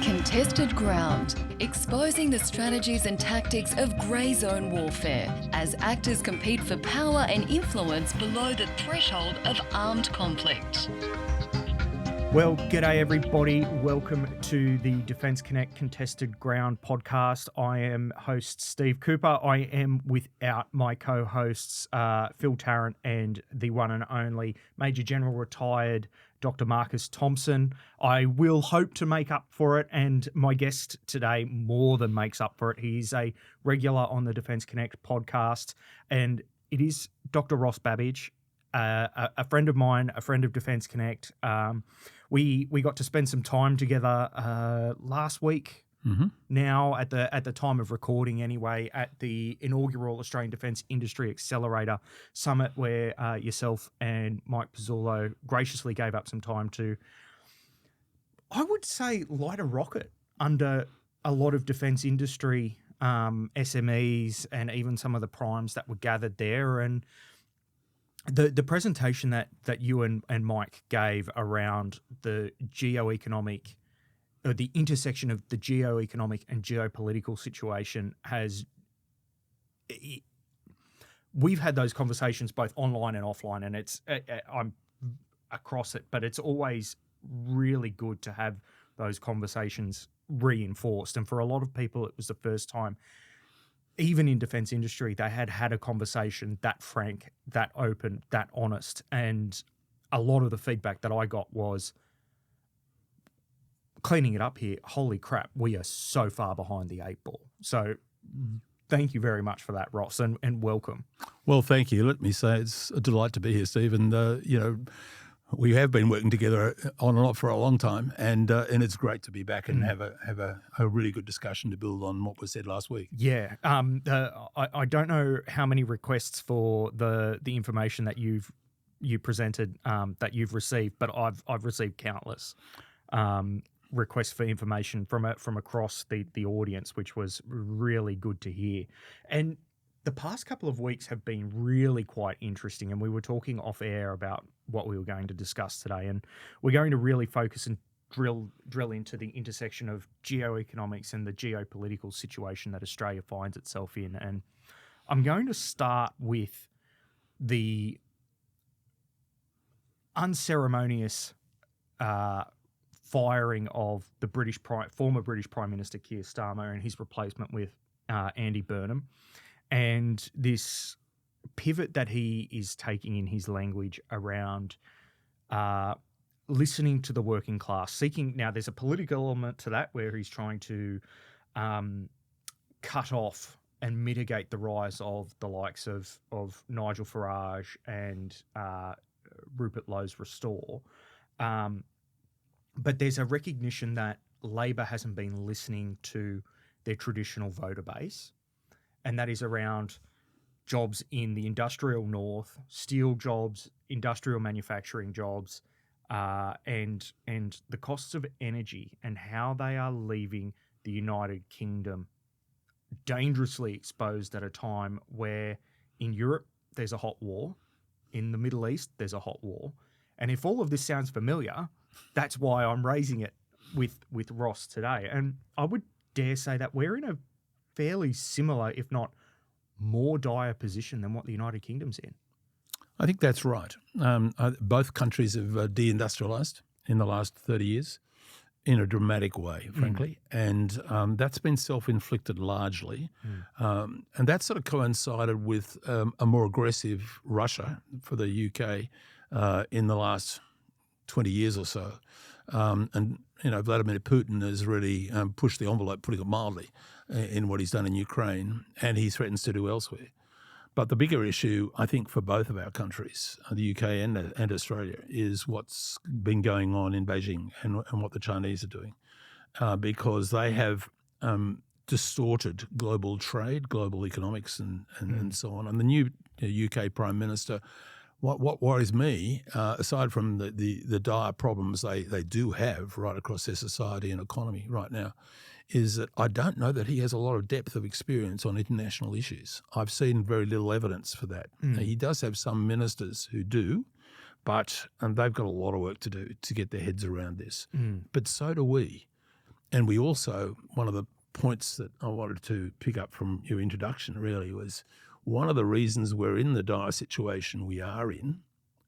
Contested ground, exposing the strategies and tactics of grey zone warfare as actors compete for power and influence below the threshold of armed conflict. Well, g'day everybody. Welcome to the Defence Connect Contested Ground podcast. I am host Steve Kuper. I am without my co-hosts Phil Tarrant and the one and only Major General retired Dr. Marcus Thompson. I will hope to make up for it, and my guest today more than makes up for it. He's a regular on the Defence Connect podcast, and it is Dr. Ross Babbage, a friend of mine, a friend of Defence Connect. We got to spend some time together last week. Mm-hmm. Now, at the time of recording, anyway, at the inaugural Australian Defence Industry Accelerator Summit, where yourself and Mike Pizzullo graciously gave up some time to, I would say, light a rocket under a lot of defence industry SMEs and even some of the primes that were gathered there. And the presentation that you and Mike gave around the geoeconomic, or the intersection of the geoeconomic and geopolitical situation we've had those conversations both online and offline, and I'm across it, but it's always really good to have those conversations reinforced. And for a lot of people, it was the first time, even in defence industry, they had a conversation that frank, that open, that honest. And a lot of the feedback that I got was, cleaning it up here, holy crap, we are so far behind the eight ball. So thank you very much for that, Ross, and welcome. Well, thank you. Let me say it's a delight to be here, Steve. And, we have been working together on and off for a long time, and it's great to be back and have a really good discussion to build on what was said last week. Yeah. I don't know how many requests for the information that you presented that you've received, but I've received countless requests for information from across the audience, which was really good to hear. And the past couple of weeks have been really quite interesting, and we were talking off air about what we were going to discuss today, and we're going to really focus and drill into the intersection of geoeconomics and the geopolitical situation that Australia finds itself in. And I'm going to start with the unceremonious firing of the former British Prime Minister Keir Starmer and his replacement with Andy Burnham, and this pivot that he is taking in his language around listening to the working class, seeking. Now, there's a political element to that where he's trying to cut off and mitigate the rise of the likes of Nigel Farage and Rupert Lowe's Restore. But there's a recognition that Labor hasn't been listening to their traditional voter base, and that is around jobs in the industrial north, steel jobs, industrial manufacturing jobs, and the costs of energy and how they are leaving the United Kingdom dangerously exposed at a time where in Europe there's a hot war, in the Middle East there's a hot war. And if all of this sounds familiar, that's why I'm raising it with Ross today. And I would dare say that we're in a fairly similar, if not more dire position than what the United Kingdom's in. I think that's right. Both countries have deindustrialised in the last 30 years in a dramatic way, frankly, and that's been self-inflicted largely. And that sort of coincided with a more aggressive Russia for the UK in the last 20 years or so. And, Vladimir Putin has really pushed the envelope, putting it mildly, in what he's done in Ukraine, and he threatens to do elsewhere. But the bigger issue, I think, for both of our countries, the UK and Australia, is what's been going on in Beijing and what the Chinese are doing, because they have distorted global trade, global economics, and so on. And the new UK Prime Minister, what worries me, aside from the dire problems they do have right across their society and economy right now, is that I don't know that he has a lot of depth of experience on international issues. I've seen very little evidence for that. He does have some ministers who do, But they've got a lot of work to do to get their heads around this. Mm. But so do we. And we also, one of the points that I wanted to pick up from your introduction really was one of the reasons we're in the dire situation we are in,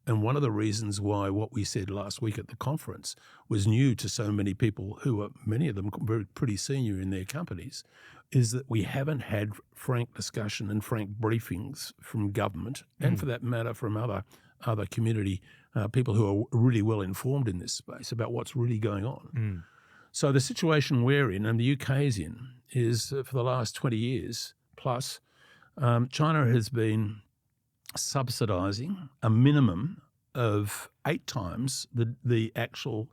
and one of the reasons why what we said last week at the conference was new to so many people who are, many of them pretty senior in their companies, is that we haven't had frank discussion and frank briefings from government, and for that matter from other community people who are really well informed in this space about what's really going on. So the situation we're in and the UK is in is for the last 20 years plus, China has been subsidising a minimum of 8 times the actual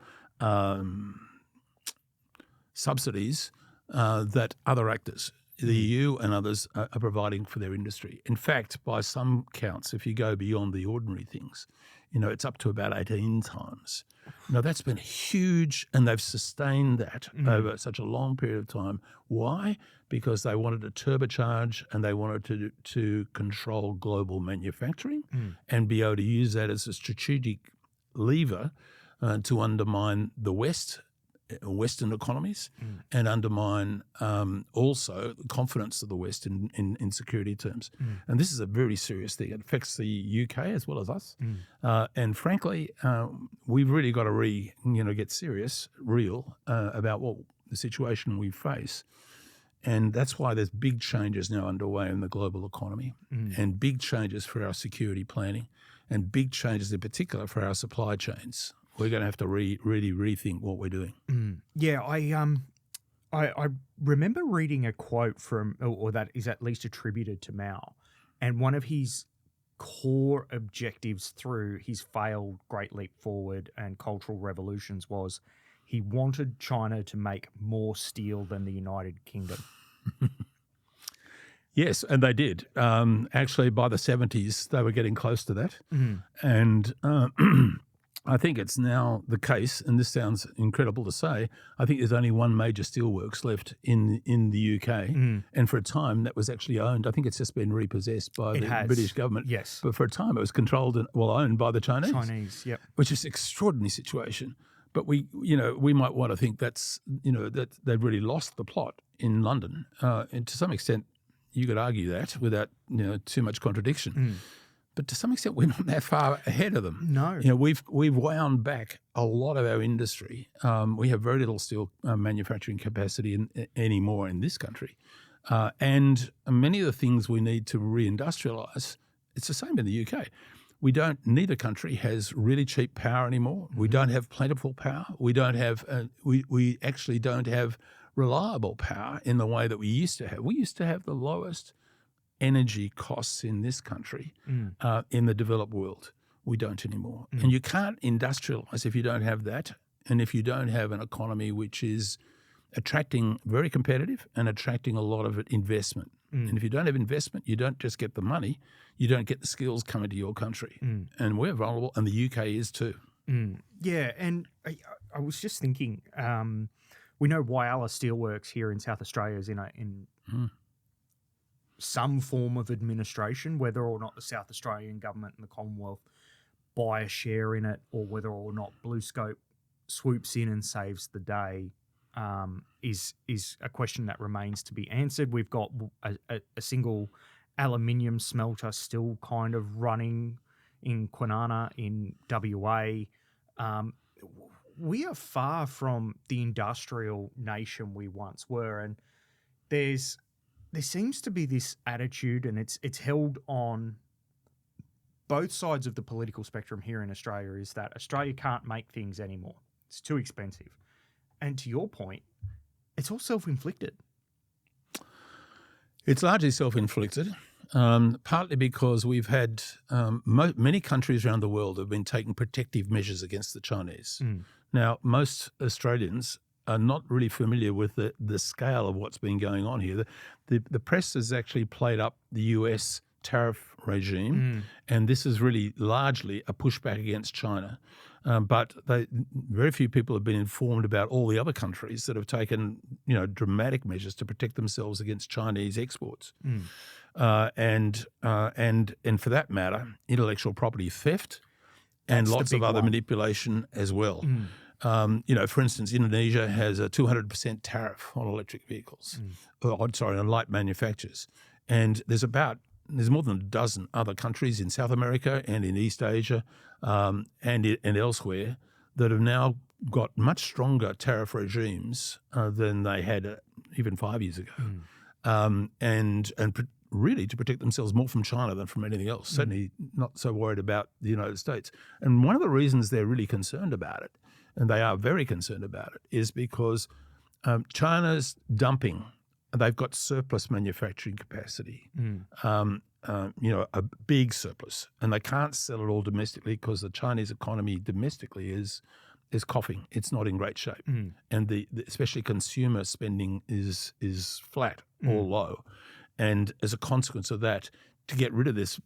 subsidies that other actors, the EU and others, are providing for their industry. In fact, by some counts, if you go beyond the ordinary things, it's up to about 18 times. Now, that's been huge, and they've sustained that over such a long period of time. Why? Because they wanted to turbocharge and they wanted to control global manufacturing and be able to use that as a strategic lever to undermine the Western economies and undermine also the confidence of the West in security terms. And this is a very serious thing. It affects the UK as well as us. And frankly, we've really got to get serious, real about what the situation we face. And that's why there's big changes now underway in the global economy and big changes for our security planning and big changes in particular for our supply chains. We're going to have to really rethink what we're doing. Yeah, I remember reading a quote from, or that is at least attributed to Mao, and one of his core objectives through his failed Great Leap Forward and cultural revolutions was he wanted China to make more steel than the United Kingdom. Yes, and they did. Actually, by the 70s, they were getting close to that. And I think it's now the case, and this sounds incredible to say, I think there's only one major steelworks left in the UK. And for a time, that was actually owned. I think it's just been repossessed by the British government. Yes. But for a time, it was controlled and owned by the Chinese. Yep. Which is an extraordinary situation. But we might want to think that they've really lost the plot in London. And to some extent, you could argue that without too much contradiction. But to some extent, we're not that far ahead of them. No. We've wound back a lot of our industry. We have very little steel manufacturing capacity anymore in this country. And many of the things we need to reindustrialise, it's the same in the UK. Neither country has really cheap power anymore. We don't have plentiful power. We don't have, we actually don't have reliable power in the way that we used to have. We used to have the lowest energy costs in this country in the developed world. We don't anymore. And you can't industrialise if you don't have that, and if you don't have an economy which is very competitive and attracting a lot of investment. And if you don't have investment, you don't just get the money, you don't get the skills coming to your country. And we're vulnerable, and the UK is too. Yeah, and I was just thinking, we know Whyalla Steelworks here in South Australia is in some form of administration, whether or not the South Australian government and the Commonwealth buy a share in it, or whether or not BlueScope swoops in and saves the day, is a question that remains to be answered. We've got a single aluminium smelter still kind of running in Kwinana in WA. We are far from the industrial nation we once were, and there seems to be this attitude, and it's held on both sides of the political spectrum here in Australia, is that Australia can't make things anymore. It's too expensive. And to your point, it's all self-inflicted. It's largely self-inflicted, partly because we've had many countries around the world have been taking protective measures against the Chinese. Now, most Australians are not really familiar with the scale of what's been going on here. The press has actually played up the US tariff regime, and this is really largely a pushback against China. But very few people have been informed about all the other countries that have taken dramatic measures to protect themselves against Chinese exports. And for that matter, intellectual property theft and That's the lots of big other one. manipulation as well. For instance, Indonesia has a 200% tariff on electric vehicles, on light manufacturers. And there's more than a dozen other countries in South America and in East Asia and elsewhere that have now got much stronger tariff regimes than they had even 5 years ago. Really to protect themselves more from China than from anything else, certainly not so worried about the United States. And one of the reasons they're really concerned about it, and they are very concerned about it, is because China's dumping. They've got surplus manufacturing capacity, a big surplus, and they can't sell it all domestically because the Chinese economy domestically is coughing. It's not in great shape, and especially consumer spending is flat or low. And as a consequence of that, to get rid of this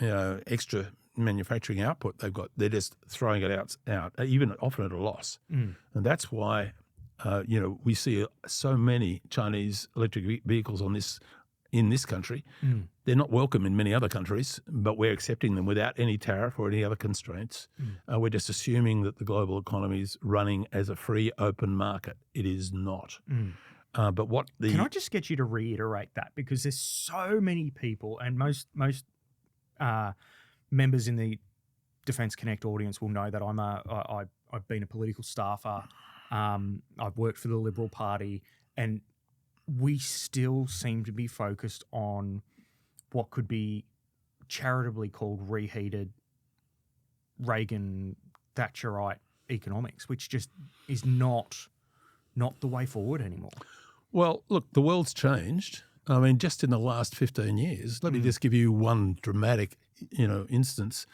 extra manufacturing output they've got, they're just throwing it out, even often at a loss. And that's why we see so many Chinese electric vehicles in this country. They're not welcome in many other countries, but we're accepting them without any tariff or any other constraints. We're just assuming that the global economy is running as a free, open market. It is not. Can I just get you to reiterate that, because there's so many people, and most members in the Defence Connect audience will know that I've been a political staffer. I've worked for the Liberal Party, and we still seem to be focused on what could be charitably called reheated Reagan Thatcherite economics, which just is not the way forward anymore. Well, look, the world's changed. I mean, just in the last 15 years, let me just give you one dramatic, instance.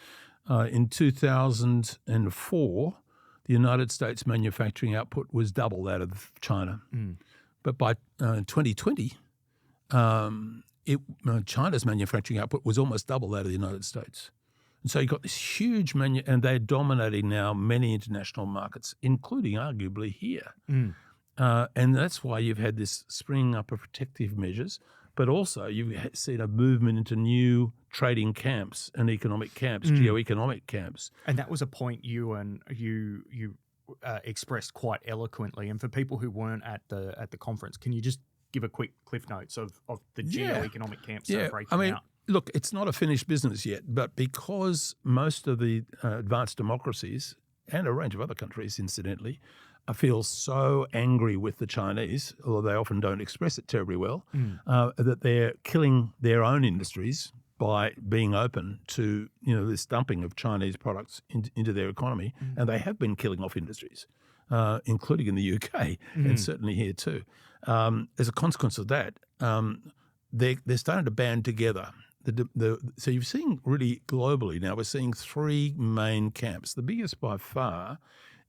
In 2004, the United States manufacturing output was double that of China. But by 2020, China's manufacturing output was almost double that of the United States. And so you've got this huge and they're dominating now many international markets, including arguably here. And that's why you've had this springing up of protective measures, but also you've seen a movement into new trading camps and economic camps, geoeconomic camps. And that was a point you expressed quite eloquently. And for people who weren't at the conference, can you just give a quick cliff notes of the geoeconomic camps that are breaking out? Look, it's not a finished business yet, but because most of the advanced democracies and a range of other countries, incidentally, feel so angry with the Chinese, although they often don't express it terribly well, that they're killing their own industries by being open to this dumping of Chinese products into their economy, and they have been killing off industries, including in the UK and certainly here too. As a consequence of that, they're starting to band together. So you've seen really globally now, we're seeing three main camps. The biggest by far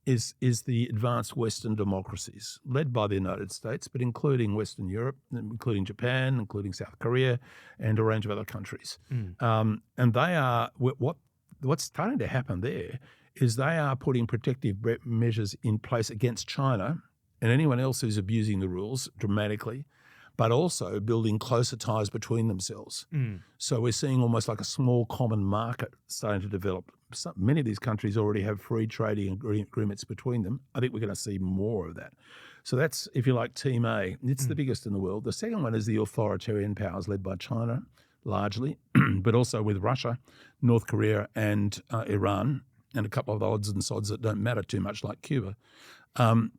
is the advanced Western democracies, led by the United States, but including Western Europe, including Japan, including South Korea, and a range of other countries. And they are what's starting to happen there is they are putting protective measures in place against China and anyone else who's abusing the rules dramatically, but also building closer ties between themselves. So we're seeing almost like a small common market starting to develop. Many of these countries already have free trading agreements between them. I think we're going to see more of that. So that's, if you like, Team A. It's the biggest in the world. The second one is the authoritarian powers led by China, largely, but also with Russia, North Korea, and Iran, and a couple of odds and sods that don't matter too much, like Cuba. And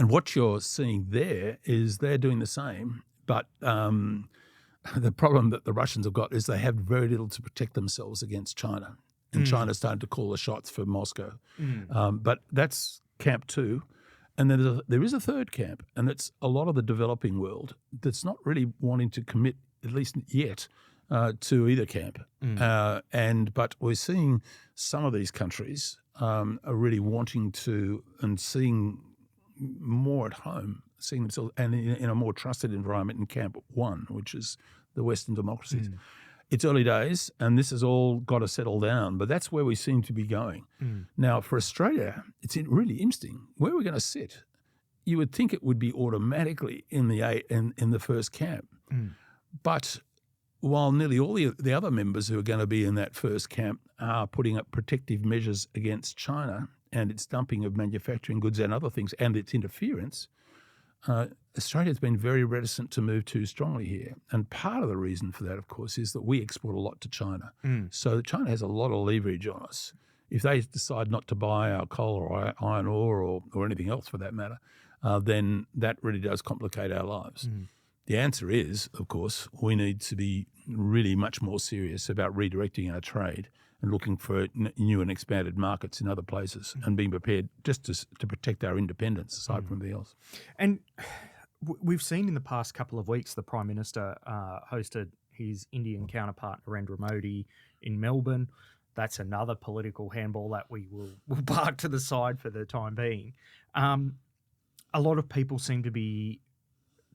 what you're seeing there is they're doing the same, but the problem that the Russians have got is they have very little to protect themselves against China. And China's starting to call the shots for Moscow. But that's camp two. And then there is a third camp, and that's a lot of the developing world that's not really wanting to commit, at least yet, to either camp. But we're seeing some of these countries are really wanting to and seeing more at home, seeing themselves and in a more trusted environment in camp one, which is the Western democracies. It's early days, and this has all got to settle down, but that's where we seem to be going. Now, for Australia, it's really interesting. Where we're going to sit, you would think it would be automatically in the first camp. But while nearly all the other members who are going to be in that first camp are putting up protective measures against China and its dumping of manufacturing goods and other things and its interference, Australia's been very reticent to move too strongly here. And part of the reason for that, of course, is that we export a lot to China. So China has a lot of leverage on us. If they decide not to buy our coal or iron ore or anything else for that matter, then that really does complicate our lives. The answer is, of course, we need to be really much more serious about redirecting our trade and looking for new and expanded markets in other places and being prepared just to protect our independence aside from everything else. And we've seen in the past couple of weeks the Prime Minister hosted his Indian counterpart Narendra Modi in Melbourne. That's another political handball that we will park to the side for the time being. A lot of people seem to be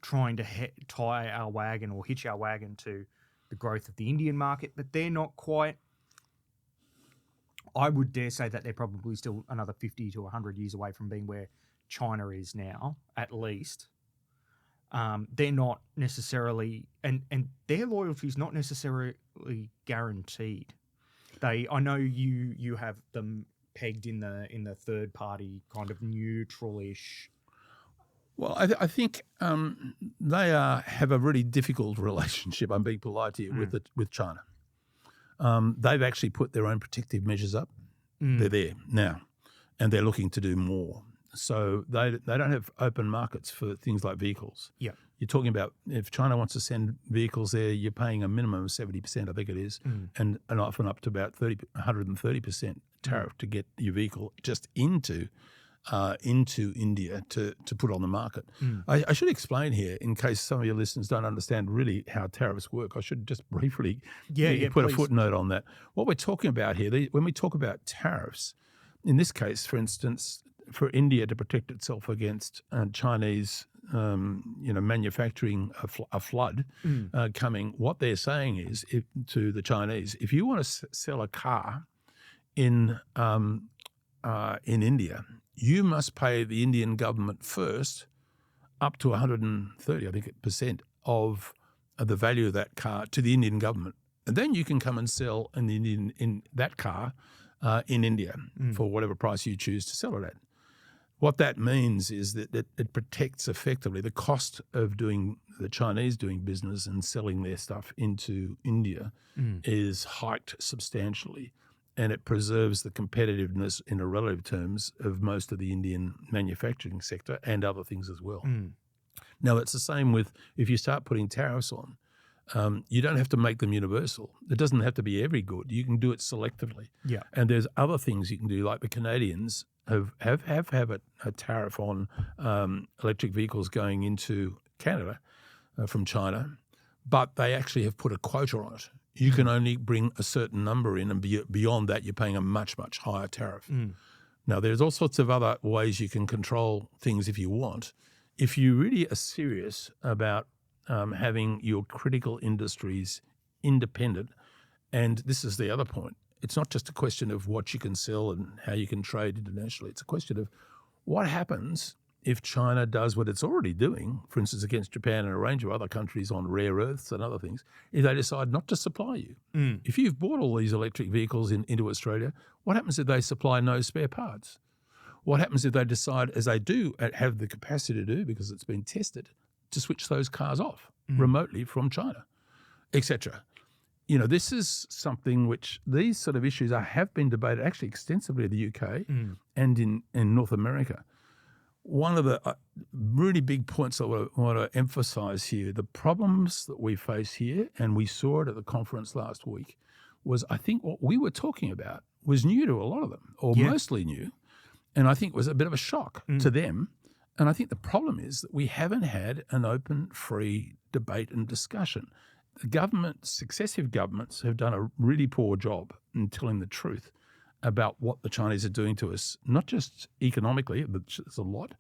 trying to tie our wagon or hitch our wagon to the growth of the Indian market, but they're not quite. I would dare say that they're probably still another 50 to 100 years away from being where China is now, at least. They're not necessarily, and their loyalty is not necessarily guaranteed. I know you have them pegged in the third party kind of neutral-ish. Well, I think they have a really difficult relationship. I'm being polite here with China. They've actually put their own protective measures up. They're there now, and they're looking to do more. So they don't have open markets for things like vehicles. Yeah, you're talking about if China wants to send vehicles there, you're paying a minimum of 70%, I think it is, and often up to about 130% tariff to get your vehicle just into India to put on the market. I should explain here, in case some of your listeners don't understand really how tariffs work. I should just briefly put a footnote on that. What we're talking about here, when we talk about tariffs, in this case, for instance, for India to protect itself against Chinese manufacturing a flood coming, what they're saying is to the Chinese, if you want to sell a car in India, you must pay the Indian government first up to 130, I think, % of the value of that car to the Indian government. And then you can come and sell in that car in India for whatever price you choose to sell it at. What that means is that it protects effectively the cost of the Chinese doing business and selling their stuff into India is hiked substantially. And it preserves the competitiveness in a relative terms of most of the Indian manufacturing sector and other things as well. Now, it's the same with if you start putting tariffs on, you don't have to make them universal. It doesn't have to be every good. You can do it selectively. Yeah. And there's other things you can do, like the Canadians have a tariff on electric vehicles going into Canada from China, but they actually have put a quota on it. You can only bring a certain number in, and beyond that, you're paying a much, much higher tariff. Now, there's all sorts of other ways you can control things if you want. If you really are serious about having your critical industries independent, and this is the other point, it's not just a question of what you can sell and how you can trade internationally. It's a question of what happens if China does what it's already doing, for instance, against Japan and a range of other countries on rare earths and other things, if they decide not to supply you. If you've bought all these electric vehicles into Australia, what happens if they supply no spare parts? What happens if they decide, as they do have the capacity to do because it's been tested, to switch those cars off remotely from China, etc.? This is something which these sort of issues have been debated actually extensively in the UK and in North America. One of the really big points I want to emphasise here, the problems that we face here, and we saw it at the conference last week, was I think what we were talking about was new to a lot of them, or mostly new, and I think was a bit of a shock to them. And I think the problem is that we haven't had an open, free debate and discussion. Successive governments have done a really poor job in telling the truth about what the Chinese are doing to us, not just economically, which is a lot,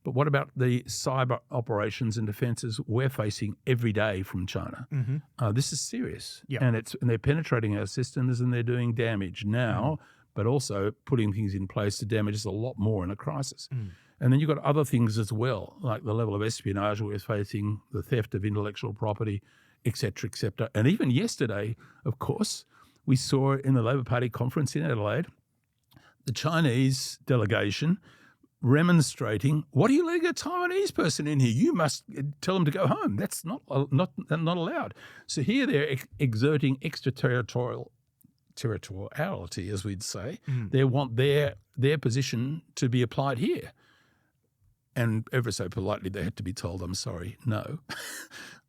but what about the cyber operations and defences we're facing every day from China? This is serious, and they're penetrating our systems and they're doing damage now, but also putting things in place to damage us a lot more in a crisis. And then you've got other things as well, like the level of espionage we're facing, the theft of intellectual property, et cetera, et cetera. And even yesterday, of course, We saw it in the Labor Party conference in Adelaide, the Chinese delegation remonstrating, what are you letting a Taiwanese person in here? You must tell them to go home. That's not allowed. So here they're exerting extraterritoriality, as we'd say. They want their position to be applied here. And ever so politely, they had to be told, I'm sorry, no.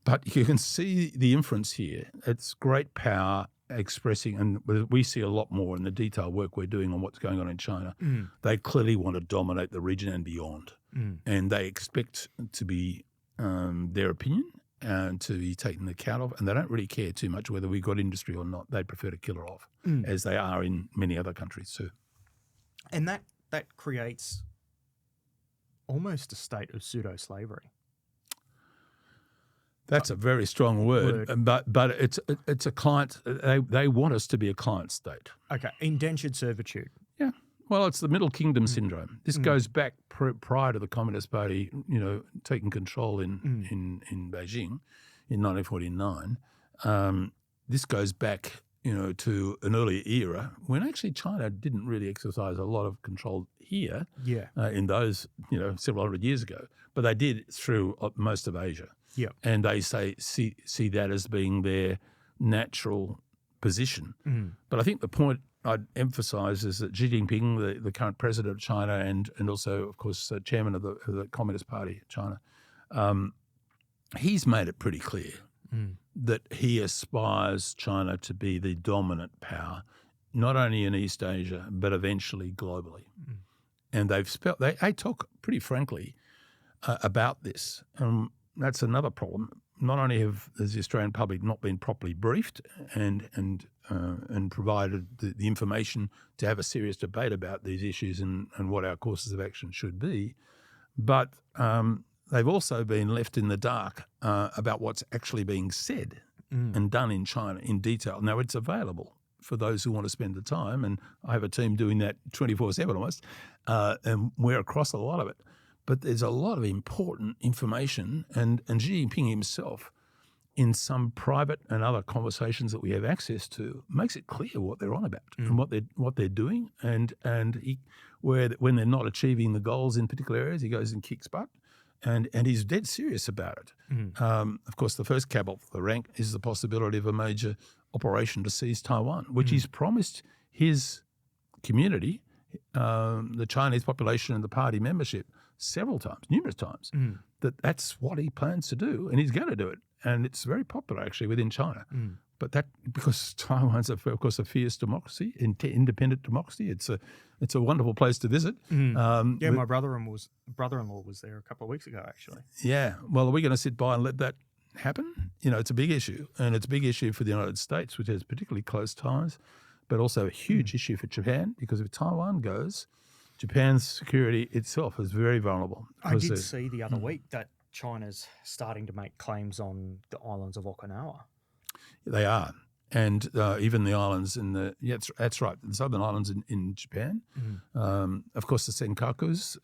But you can see the inference here. It's great power expressing, and we see a lot more in the detailed work we're doing on what's going on in China. They clearly want to dominate the region and beyond. And they expect to be their opinion and to be taken account of, and they don't really care too much whether we've got industry or not. They prefer to kill her off, as they are in many other countries too. And that creates almost a state of pseudo-slavery. That's a very strong word. But it's a client. They want us to be a client state. Okay, indentured servitude. Yeah. Well, it's the Middle Kingdom syndrome. This goes back prior to the Communist Party, taking control in Beijing in 1949. This goes back, to an earlier era when actually China didn't really exercise a lot of control here. Yeah. In those, several hundred years ago, but they did through most of Asia. Yeah. And they see that as being their natural position. But I think the point I'd emphasise is that Xi Jinping, the current president of China, and also, of course, chairman of the Communist Party of China, he's made it pretty clear that he aspires China to be the dominant power, not only in East Asia, but eventually globally. And they talk pretty frankly about this. That's another problem. Not only has the Australian public not been properly briefed and provided the information to have a serious debate about these issues and what our courses of action should be, but they've also been left in the dark about what's actually being said and done in China in detail. Now, it's available for those who want to spend the time, and I have a team doing that 24/7 almost, and we're across a lot of it. But there's a lot of important information, and Xi Jinping himself, in some private and other conversations that we have access to, makes it clear what they're on about and what they're doing, and when they're not achieving the goals in particular areas, he goes and kicks butt, and he's dead serious about it. Of course, the first cab off the rank is the possibility of a major operation to seize Taiwan, which he's promised his community, the Chinese population and the party membership, numerous times, that's what he plans to do, and he's going to do it. And it's very popular actually within China. But that, because Taiwan's of course a fierce democracy, independent democracy, it's a wonderful place to visit. My brother-in-law was there a couple of weeks ago actually. Yeah. Well, are we going to sit by and let that happen? It's a big issue, and it's a big issue for the United States, which has particularly close ties, but also a huge issue for Japan, because if Taiwan goes, Japan's security itself is very vulnerable. I did see the other week that China's starting to make claims on the islands of Okinawa. They are. And even the islands that's right, the southern islands in Japan. Of course, the Senkakus,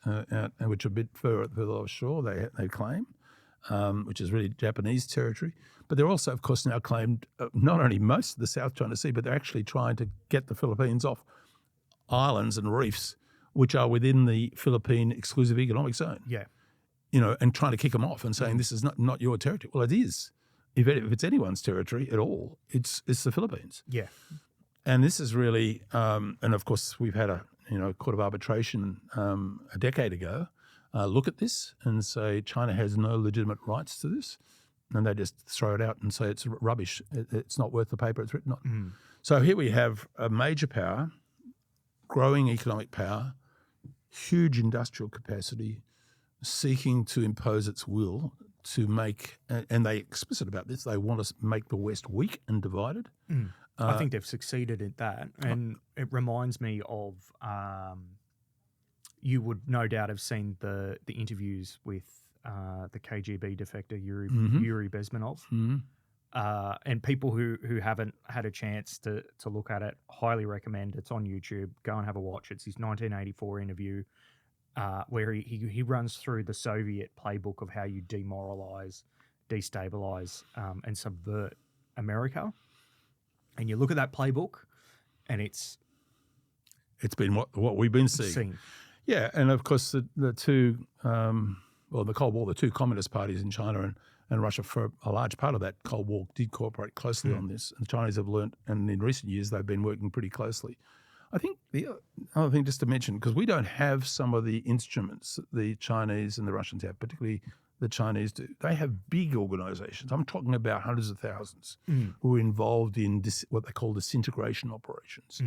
which are a bit further offshore, they claim, which is really Japanese territory. But they're also, of course, now claimed not only most of the South China Sea, but they're actually trying to get the Philippines off islands and reefs which are within the Philippine exclusive economic zone. Yeah. And trying to kick them off and saying this is not your territory. Well, it is. If it's anyone's territory at all, it's the Philippines. Yeah. And this is really, and of course we've had a court of arbitration a decade ago look at this and say China has no legitimate rights to this, and they just throw it out and say it's rubbish. It's not worth the paper it's written on. So here we have a major power, growing economic power, huge industrial capacity, seeking to impose its will to make, and they're explicit about this, they want to make the West weak and divided. I think they've succeeded at that. And it reminds me of, you would no doubt have seen the interviews with the KGB defector Yuri Bezmenov. And people who haven't had a chance to look at it, highly recommend. It's on YouTube. Go and have a watch. It's his 1984 interview where he runs through the Soviet playbook of how you demoralize, destabilize, and subvert America. And you look at that playbook, and it's been what we've been seeing. Yeah, and of course the two, the Cold War, the two communist parties in China and Russia, for a large part of that Cold War, did cooperate closely on this. And the Chinese have learnt, and in recent years they've been working pretty closely. I think the other thing just to mention, because we don't have some of the instruments that the Chinese and the Russians have, particularly the Chinese do. They have big organisations. I'm talking about hundreds of thousands who are involved in what they call disintegration operations.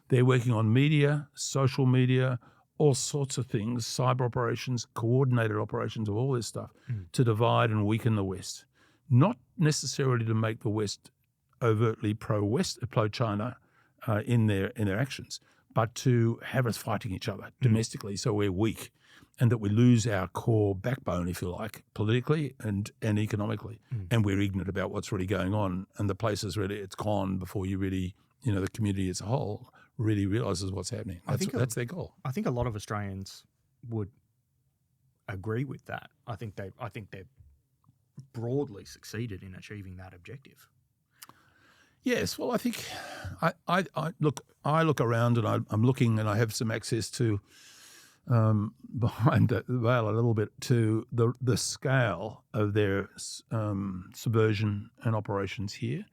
They're working on media, social media, all sorts of things, cyber operations, coordinated operations of all this stuff to divide and weaken the West. Not necessarily to make the West overtly pro-China in their actions, but to have us fighting each other domestically so we're weak and that we lose our core backbone, if you like, politically and economically, and we're ignorant about what's really going on, and the place is really, it's gone before you really, the community as a whole really realises what's happening. That's their goal. I think a lot of Australians would agree with that. I think they've broadly succeeded in achieving that objective. Yes, well, I think I look around and I'm looking, and I have some access to behind the veil a little bit to the scale of their subversion and operations here.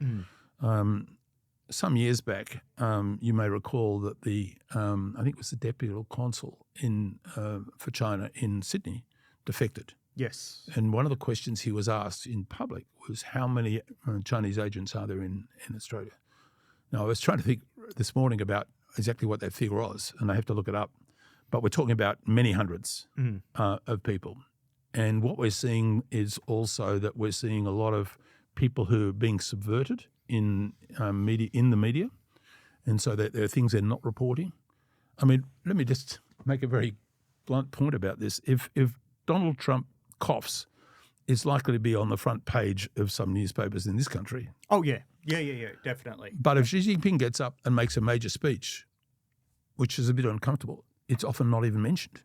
Some years back, you may recall that I think it was the deputy consul for China in Sydney defected. Yes. And one of the questions he was asked in public was, how many Chinese agents are there in Australia? Now, I was trying to think this morning about exactly what that figure was, and I have to look it up. But we're talking about many hundreds of people. And what we're seeing is also that we're seeing a lot of people who are being subverted in the media. And so there are things they're not reporting. I mean, let me just make a very blunt point about this. If Donald Trump coughs, it's likely to be on the front page of some newspapers in this country. Oh, yeah, definitely. But if Xi Jinping gets up and makes a major speech, which is a bit uncomfortable, it's often not even mentioned.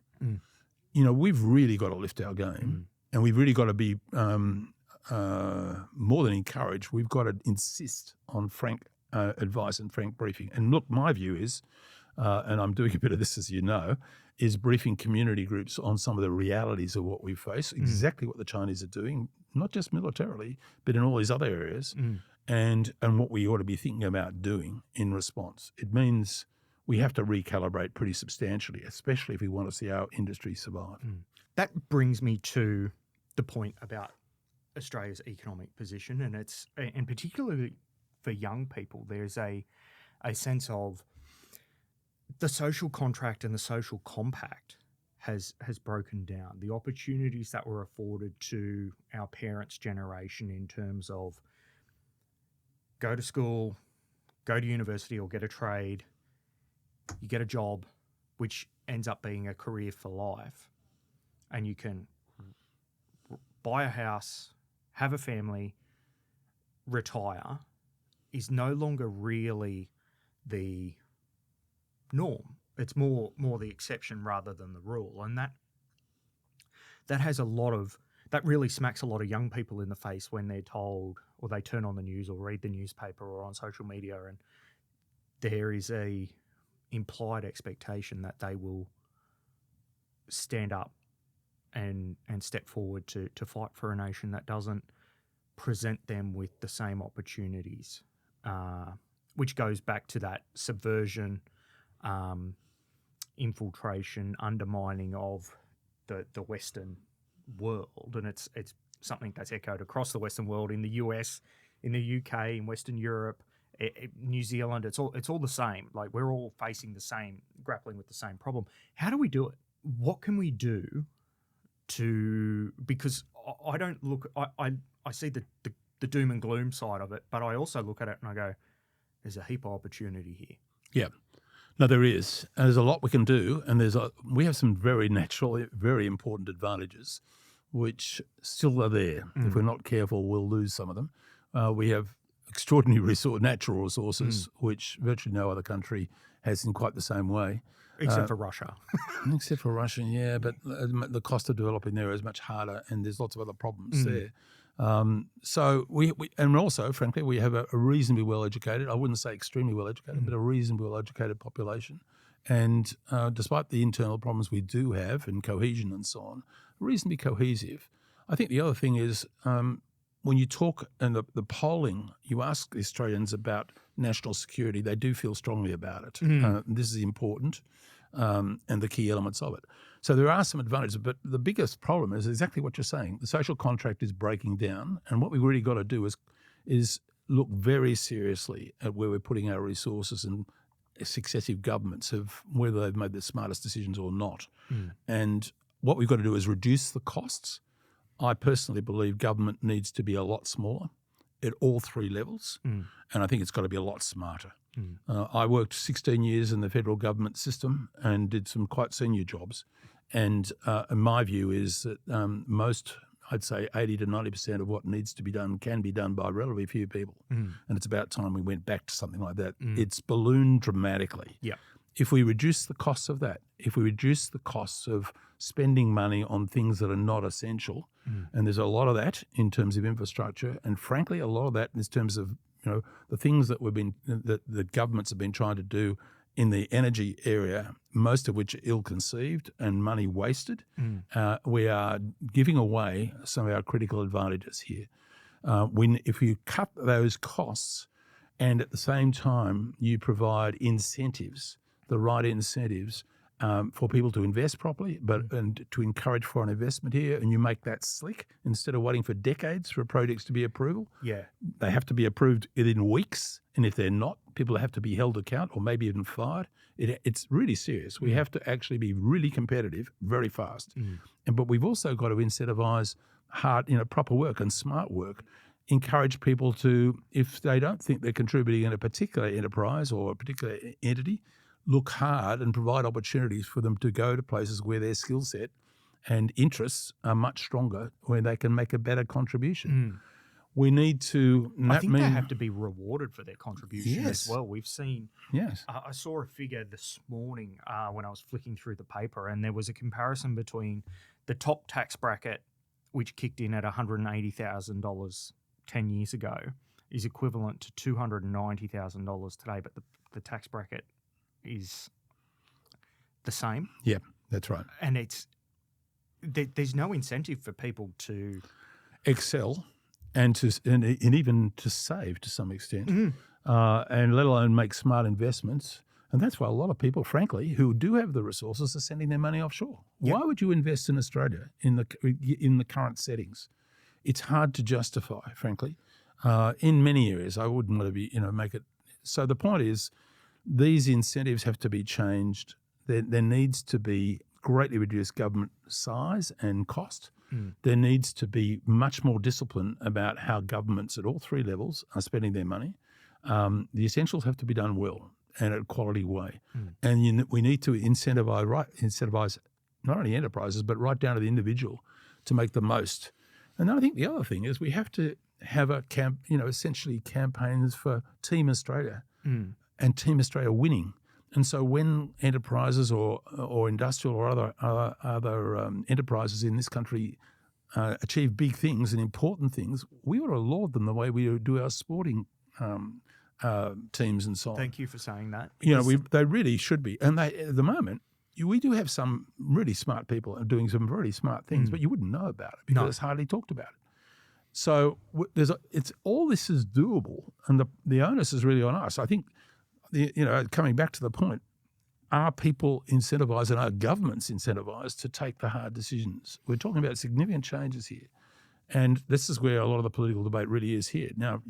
We've really got to lift our game, and we've really got to be more than encouraged. We've got to insist on frank advice and frank briefing. And look, my view is, and I'm doing a bit of this, as you know, is briefing community groups on some of the realities of what we face, exactly what the Chinese are doing, not just militarily, but in all these other areas, and what we ought to be thinking about doing in response. It means we have to recalibrate pretty substantially, especially if we want to see our industry survive. That brings me to the point about Australia's economic position, and particularly for young people, there's a sense of the social contract and the social compact has broken down. The opportunities that were afforded to our parents' generation in terms of go to school, go to university or get a trade, you get a job, which ends up being a career for life, and you can buy a house, have a family, retire, is no longer really the norm. It's more the exception rather than the rule, and that has that really smacks a lot of young people in the face when they're told, or they turn on the news or read the newspaper or on social media, and there is a implied expectation that they will stand up and step forward to fight for a nation that doesn't present them with the same opportunities, which goes back to that subversion, infiltration, undermining of the Western world. And it's something that's echoed across the Western world, in the US, in the UK, in Western Europe, New Zealand. It's all the same. Like, we're all facing the same, grappling with the same problem. How do we do it? What can we do because I don't look, I see the doom and gloom side of it, but I also look at it and I go, there's a heap of opportunity here. Yeah. No, there is. And there's a lot we can do. And we have some very natural, very important advantages, which still are there. If we're not careful, we'll lose some of them. We have extraordinary natural resources, which virtually no other country has in quite the same way. Except for Russia. Except for Russia, yeah. But the cost of developing there is much harder, and there's lots of other problems there. So we and also, frankly, we have a reasonably well-educated, I wouldn't say extremely well-educated, but a reasonably well-educated population. And despite the internal problems we do have in cohesion and so on, reasonably cohesive. I think the other thing is when you talk and the polling, you ask the Australians about national security, they do feel strongly about it. This is important and the key elements of it. So there are some advantages, but the biggest problem is exactly what you're saying. The social contract is breaking down, and what we've really got to do is look very seriously at where we're putting our resources, and successive governments have whether they've made the smartest decisions or not. And what we've got to do is reduce the costs. I personally believe government needs to be a lot smaller at all three levels, and I think it's got to be a lot smarter. I worked 16 years in the federal government system and did some quite senior jobs. And my view is that most, I'd say 80 to 90% of what needs to be done can be done by relatively few people. And it's about time we went back to something like that. It's ballooned dramatically. Yeah. If we reduce the costs of that, if we reduce the costs of spending money on things that are not essential, and there's a lot of that in terms of infrastructure, and frankly, a lot of that in terms of the things that the governments have been trying to do in the energy area, most of which are ill-conceived and money wasted. We are giving away some of our critical advantages here. If you cut those costs and at the same time you provide incentives, the right incentives for people to invest properly, and to encourage foreign investment here, and you make that slick instead of waiting for decades for projects to be approved. Yeah. They have to be approved within weeks, and if they're not, people have to be held to account or maybe even fired. It's really serious. We have to actually be really competitive very fast. But we've also got to incentivise hard, proper work and smart work. Encourage people to, if they don't think they're contributing in a particular enterprise or a particular entity, look hard and provide opportunities for them to go to places where their skill set and interests are much stronger, where they can make a better contribution. We need to... I think they have to be rewarded for their contribution as well. We've seen... Yes. I saw a figure this morning when I was flicking through the paper, and there was a comparison between the top tax bracket, which kicked in at $180,000 10 years ago, is equivalent to $290,000 today, but the tax bracket is the same. Yeah, that's right. And there's no incentive for people to excel and even to save to some extent, and let alone make smart investments. And that's why a lot of people, frankly, who do have the resources are sending their money offshore. Yep. Why would you invest in Australia in the current settings? It's hard to justify, frankly. In many areas, I wouldn't want to be, make it. So the point is, these incentives have to be changed. There needs to be greatly reduced government size and cost. There needs to be much more discipline about how governments at all three levels are spending their money. The essentials have to be done well and in a quality way. And we need to incentivize not only enterprises, but right down to the individual to make the most. And I think the other thing is we have to have essentially campaigns for Team Australia and Team Australia winning. And so when enterprises or industrial or other enterprises in this country achieve big things and important things, we ought to laud them the way we do our sporting teams and so on. Thank you for saying that. They really should be. And at the moment, we do have some really smart people doing some very smart things, but you wouldn't know about it because it's hardly talked about. So all this is doable, and the onus is really on us. I think, coming back to the point, are people incentivized and are governments incentivized to take the hard decisions? We're talking about significant changes here, and this is where a lot of the political debate really is here. Now,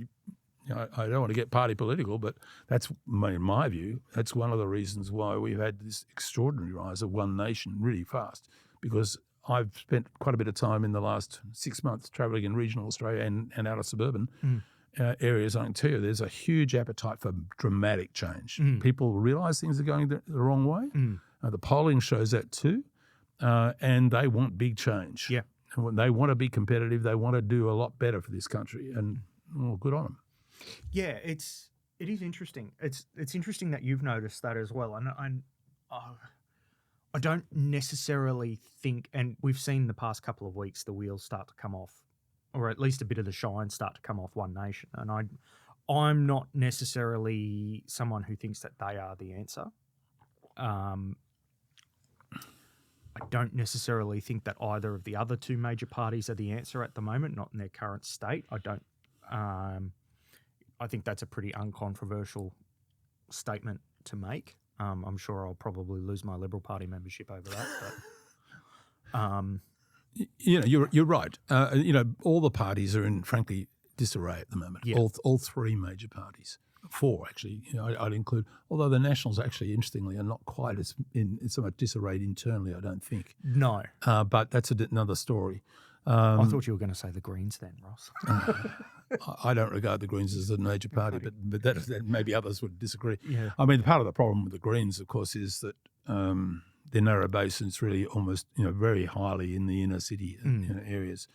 I don't want to get party political, but that's, in my view, that's one of the reasons why we've had this extraordinary rise of one nation really fast, because I've spent quite a bit of time in the last 6 months travelling in regional Australia and out of suburban areas. I can tell you there's a huge appetite for dramatic change. People realise things are going the wrong way. The polling shows that too, and they want big change. Yeah. And they want to be competitive. They want to do a lot better for this country, and good on them. Yeah, it is interesting. It's interesting that you've noticed that as well, and I don't necessarily think, and we've seen the past couple of weeks the wheels start to come off or at least a bit of the shine start to come off One Nation. And I'm not necessarily someone who thinks that they are the answer. I don't necessarily think that either of the other two major parties are the answer at the moment, not in their current state. I think that's a pretty uncontroversial statement to make. I'm sure I'll probably lose my Liberal Party membership over that. But, you're right. All the parties are in, frankly, disarray at the moment. Yeah. All three major parties. Four, actually. I'd include, although the Nationals actually, interestingly, are not quite as in so much disarray internally, I don't think. no. But that's another story. I thought you were going to say the Greens then, Ross. I don't regard the Greens as a major party, but that maybe others would disagree. Yeah. I mean, part of the problem with the Greens, of course, is that their narrow base is really almost, very highly in the inner city areas,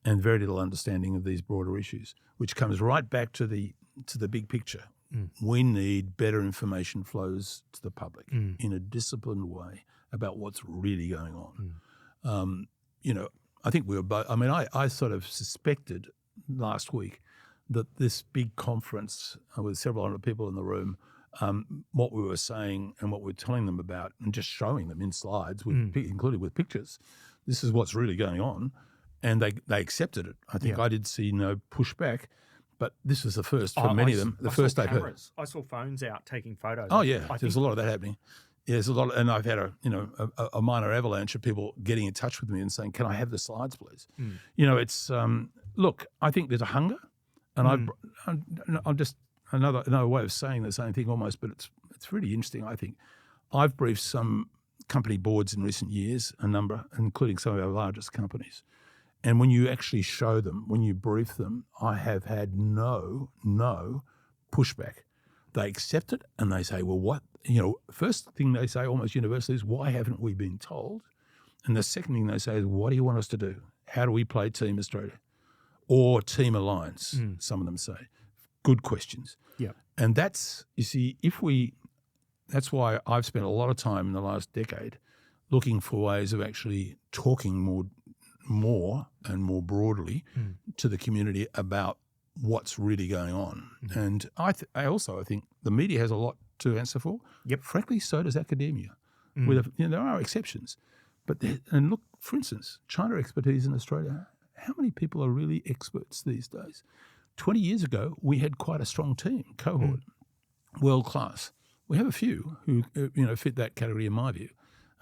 and very little understanding of these broader issues, which comes right back to the big picture. We need better information flows to the public in a disciplined way about what's really going on. I think we were both. I mean, I sort of suspected last week that this big conference with several hundred people in the room, what we were saying and what we were telling them about, and just showing them in slides, including with pictures, this is what's really going on, and they accepted it. I think I did see no pushback, but this was the first for many of them. The first they've heard. I saw phones out taking photos. Oh yeah, there's a lot of that happening. Yeah, there's a lot, and I've had a minor avalanche of people getting in touch with me and saying, "Can I have the slides, please?" It's look. I think there's a hunger, and I'm just another way of saying the same thing almost, but it's really interesting. I think I've briefed some company boards in recent years, a number, including some of our largest companies, and when you actually show them, when you brief them, I have had no pushback. They accept it and they say, well, what, first thing they say almost universally is, why haven't we been told? And the second thing they say is, what do you want us to do? How do we play Team Australia? Or Team Alliance, some of them say. Good questions. Yeah. And that's, you see, that's why I've spent a lot of time in the last decade looking for ways of actually talking more and more broadly to the community about what's really going on. And I also think the media has a lot to answer for. Yep. Frankly, so does academia. There are exceptions. And look, for instance, China expertise in Australia, how many people are really experts these days? 20 years ago, we had quite a strong team, cohort, world class. We have a few who fit that category in my view,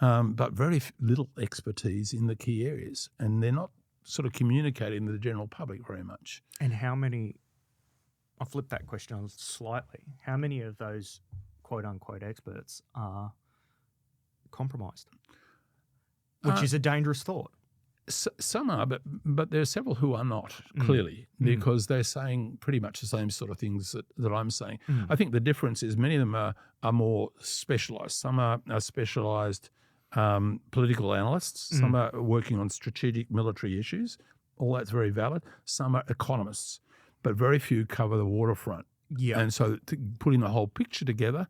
but very little expertise in the key areas, and they're not sort of communicating to the general public very much. And how many, I'll flip that question on slightly, how many of those quote-unquote experts are compromised? Which is a dangerous thought. Some are, but there are several who are not, clearly, because they're saying pretty much the same sort of things that I'm saying. I think the difference is many of them are more specialised. Some are specialised political analysts. Some are working on strategic military issues. All that's very valid. Some are economists, but very few cover the waterfront. Yeah. And so putting the whole picture together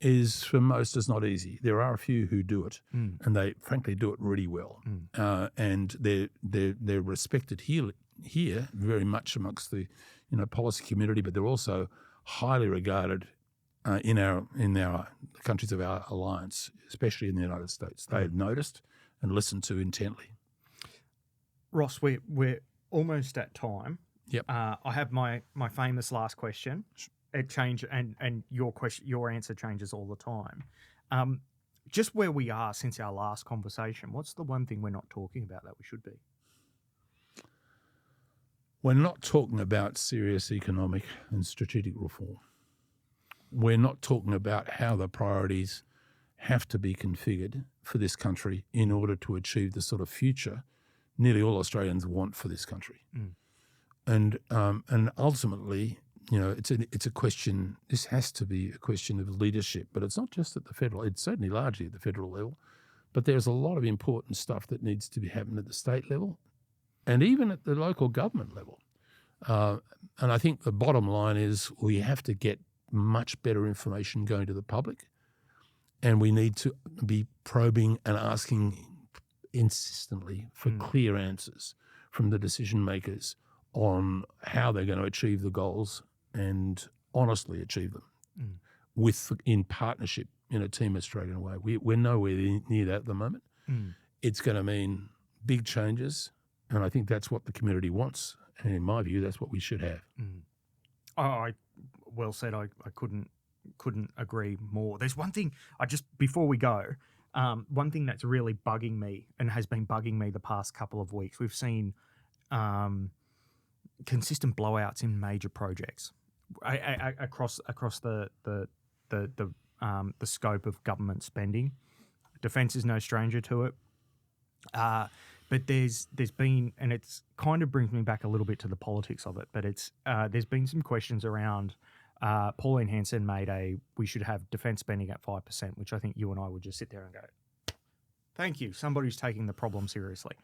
is, for most, is not easy. There are a few who do it, and they frankly do it really well. And they're respected here very much amongst the policy community, but they're also highly regarded in our countries of our alliance, especially in the United States. They are noticed and listened to intently. Ross, we're almost at time. Yep. I have my famous last question. It changes, and your answer changes all the time. Just where we are since our last conversation, what's the one thing we're not talking about that we should be? We're not talking about serious economic and strategic reform. We're not talking about how the priorities have to be configured for this country in order to achieve the sort of future nearly all Australians want for this country. And ultimately, it's a question. This has to be a question of leadership, but it's not just at the federal. It's certainly largely at the federal level, but there's a lot of important stuff that needs to be happening at the state level, and even at the local government level. And I think the bottom line is we have to get much better information going to the public, and we need to be probing and asking insistently for clear answers from the decision makers on how they're going to achieve the goals and honestly achieve them in partnership in a Team Australian way. We're nowhere near that at the moment. It's going to mean big changes, and I think that's what the community wants. And in my view, that's what we should have. Well said. I couldn't agree more. There's one thing before we go, one thing that's really bugging me and has been bugging me the past couple of weeks. We've seen consistent blowouts in major projects across the scope of government spending. Defence is no stranger to it. But there's been, and it's kind of brings me back a little bit to the politics of it, but there's been some questions around, Pauline Hanson we should have defence spending at 5%, which I think you and I would just sit there and go, thank you, somebody's taking the problem seriously.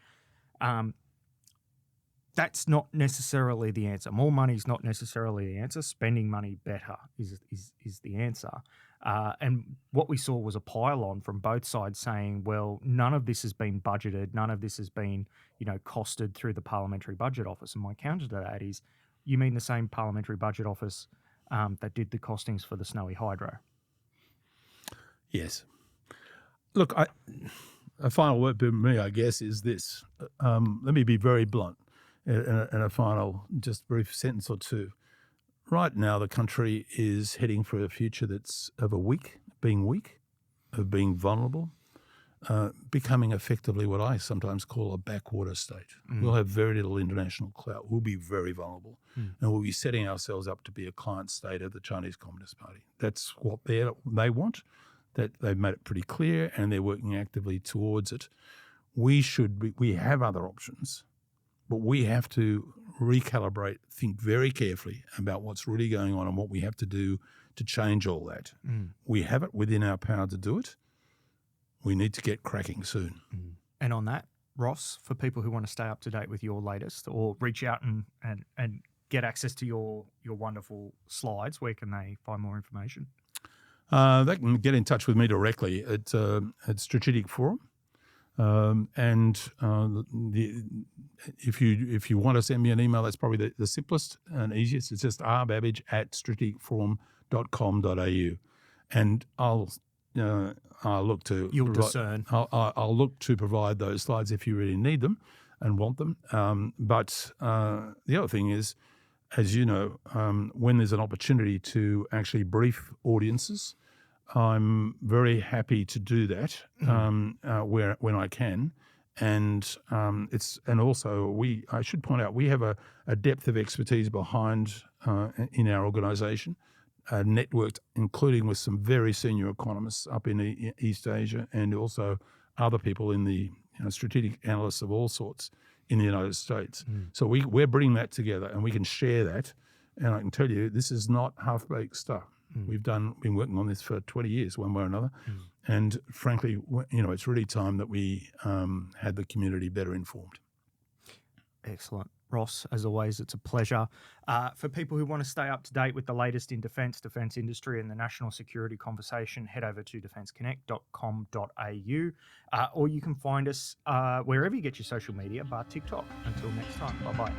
That's not necessarily the answer. More money is not necessarily the answer. Spending money better is the answer. And what we saw was a pile-on from both sides saying, well, none of this has been budgeted. None of this has been, costed through the Parliamentary Budget Office. And my counter to that is, you mean the same Parliamentary Budget Office that did the costings for the Snowy Hydro? Yes. Look, a final word for me, I guess, is this. Let me be very blunt in a final, just brief sentence or two. Right now, the country is heading for a future that's of being weak, of being vulnerable, becoming effectively what I sometimes call a backwater state. We'll have very little international clout. We'll be very vulnerable. And we'll be setting ourselves up to be a client state of the Chinese Communist Party. That's what they want. That they've made it pretty clear, and they're working actively towards it. We have other options, but we have to recalibrate, think very carefully about what's really going on and what we have to do to change all that. We have it within our power to do it. We need to get cracking soon. And on that, Ross, for people who want to stay up to date with your latest or reach out and get access to your wonderful slides, where can they find more information? They can get in touch with me directly at Strategic Forum. If you want to send me an email, that's probably the simplest and easiest. It's just rbabbage@strategicforum.com.au, and I'll look to discern. I'll look to provide those slides if you really need them and want them. But the other thing is, as you know, when there's an opportunity to actually brief audiences, I'm very happy to do that when I can, and also I should point out we have a depth of expertise behind in our organisation, networked, including with some very senior economists up in East Asia, and also other people in the strategic analysts of all sorts in the United States. So we're bringing that together, and we can share that. And I can tell you, this is not half-baked stuff. We've been working on this for 20 years, one way or another. And frankly, it's really time that we had the community better informed. Excellent. Ross, as always, it's a pleasure. For people who want to stay up to date with the latest in defence industry and the national security conversation, head over to defenceconnect.com.au, or you can find us wherever you get your social media, bar TikTok. Until next time, bye-bye.